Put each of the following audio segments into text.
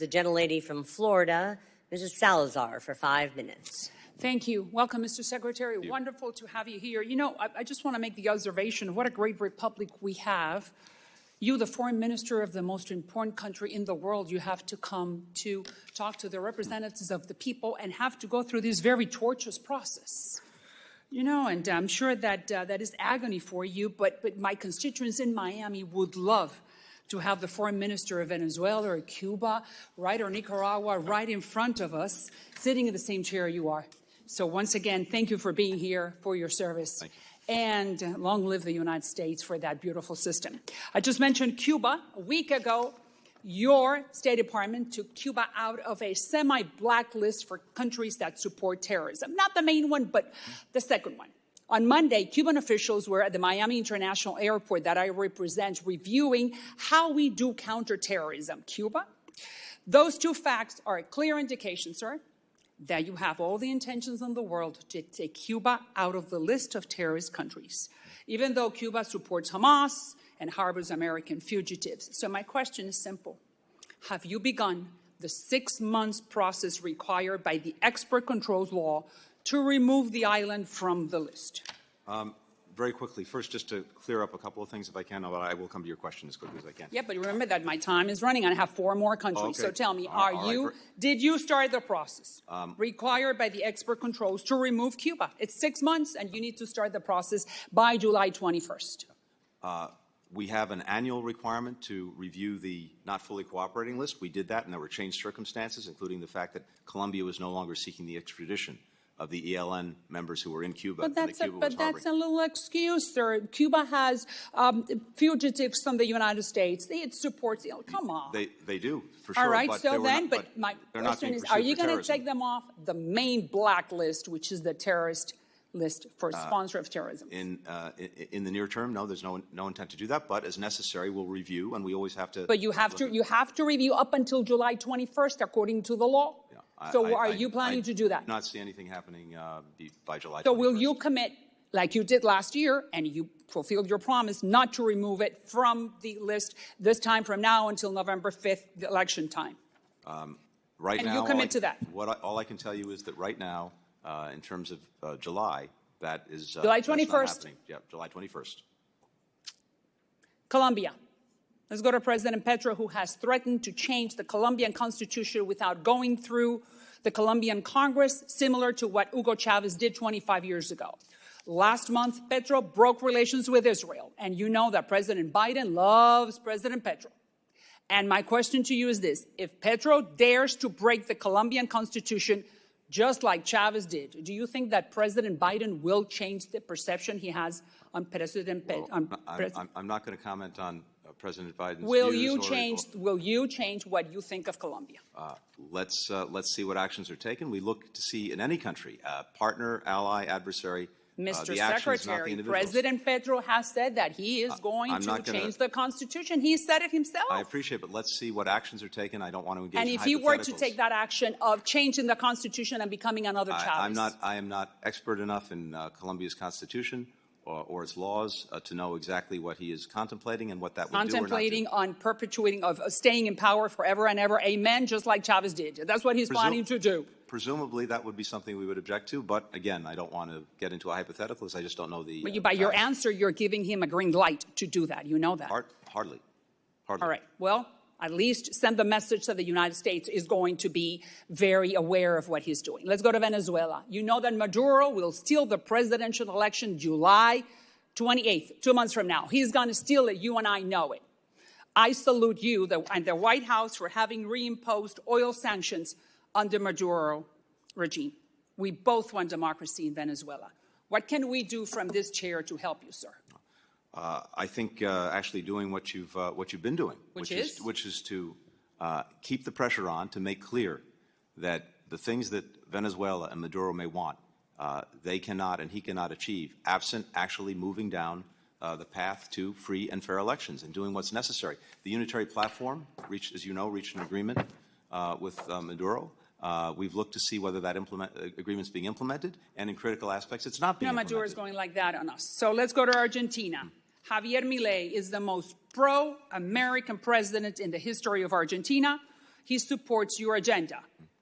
the gentlelady from Florida, Mrs. Salazar, for 5 minutes. Thank you. Welcome, Mr. Secretary. Wonderful to have you here. You know, I just want to make the observation of what a great republic we have. You, the foreign minister of the most important country in the world, you have to come to talk to the representatives of the people and have to go through this very tortuous process. You know, and I'm sure that that is agony for you, but my constituents in Miami would love to have the foreign minister of Venezuela or Cuba, right, or Nicaragua, right in front of us, sitting in the same chair you are. So once again, thank you for being here, for your service. Thank you. And long live the United States for that beautiful system. I just mentioned Cuba. A week ago, your State Department took Cuba out of a semi-blacklist for countries that support terrorism. Not the main one, but the second one. On Monday, Cuban officials were at the Miami International Airport that I represent reviewing how we do counterterrorism. Cuba? Those two facts are a clear indication, sir, that you have all the intentions in the world to take Cuba out of the list of terrorist countries, even though Cuba supports Hamas and harbors American fugitives. So my question is simple. Have you begun the 6-month process required by the export controls law to remove the island from the list? Very quickly, first, just to clear up a couple of things, if I can, but I will come to your question as quickly as I can. Yeah, but remember that my time is running. I have 4 more countries. Okay. So tell me, Right. Did you start the process required by the export controls to remove Cuba? It's 6 months, and you need to start the process by July 21st. We have an annual requirement to review the not fully cooperating list. We did that, and there were changed circumstances, including the fact that Colombia was no longer seeking the extradition of the ELN members who were in Cuba. But that's a little excuse, sir. Cuba has fugitives from the United States. It supports, come on. They do, for sure. All right, but so then, but my question is, are you going to take them off the main blacklist, which is the terrorist list for sponsor of terrorism? In the near term, no, there's no intent to do that. But as necessary, we'll review, and we always have to. But you have to review up until July 21st, according to the law. Yeah, so are you planning to do that? I do not see anything happening by July 21st. So will you commit, like you did last year, and you fulfilled your promise not to remove it from the list this time from now until November 5th, the election time? Right now, and you commit to that? All I can tell you is that right now, in terms of July, that is July 21st. Yeah, July 21st. Colombia. Let's go to President Petro, who has threatened to change the Colombian constitution without going through the Colombian Congress, similar to what Hugo Chavez did 25 years ago. Last month, Petro broke relations with Israel, and you know that President Biden loves President Petro. And my question to you is this. If Petro dares to break the Colombian constitution, just like Chavez did, do you think that President Biden will change the perception he has on President Petro? I'm not going to comment on President Biden's will views. Will you change what you think of Colombia? Let's see what actions are taken. We look to see in any country, partner, ally, adversary. Mr. Secretary, President Petro has said that he is going to change the Constitution. He said it himself. I appreciate it, but let's see what actions are taken. I don't want to engage in hypotheticals. And if he were to take that action of changing the Constitution and becoming another Chavez? I am not expert enough in Colombia's Constitution or its laws to know exactly what he is contemplating and what that would do or not do. Contemplating on perpetuating, of staying in power forever and ever. Amen, just like Chavez did. That's what he's planning to do. Presumably, that would be something we would object to. But again, I don't want to get into a hypothetical because I just don't know the. But by your answer, you're giving him a green light to do that. You know that. Hardly. All right. Well, at least send the message that the United States is going to be very aware of what he's doing. Let's go to Venezuela. You know that Maduro will steal the presidential election July 28th, 2 months from now. He's going to steal it. You and I know it. I salute you and the White House for having reimposed oil sanctions under Maduro regime. We both want democracy in Venezuela. What can we do from this chair to help you, sir? I think actually doing what you've been doing, which is to keep the pressure on to make clear that the things that Venezuela and Maduro may want, they cannot and he cannot achieve absent actually moving down the path to free and fair elections and doing what's necessary. The unitary platform reached an agreement with Maduro. We've looked to see whether that agreement's being implemented, and in critical aspects, it's not being implemented. Maduro is going like that on us. So let's go to Argentina. Javier Milei is the most pro-American president in the history of Argentina. he supports your agenda.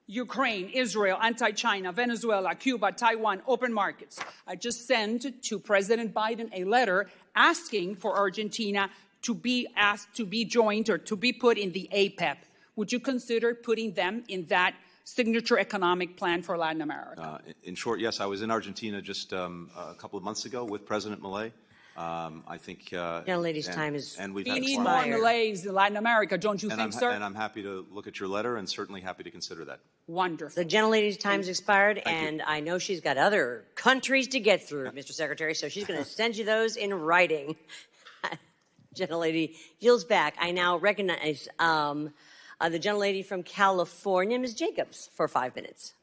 Ukraine, Israel, anti-China, Venezuela, Cuba, Taiwan, open markets. I just sent to President Biden a letter asking for Argentina to be asked to be joined or to be put in the APEC. Would you consider putting them in that signature economic plan for Latin America? In short, yes. I was in Argentina just a couple of months ago with President Milei. I think Gentlelady's time is and we've We had need more Malays in Latin America, don't you think, sir? And I'm happy to look at your letter and certainly happy to consider that. Wonderful. The gentlelady's time's expired, and I know she's got other countries to get through, Mr. Secretary, so she's going to send you those in writing. Gentlelady yields back. I now recognize the gentlelady from California, Ms. Jacobs, for 5 minutes.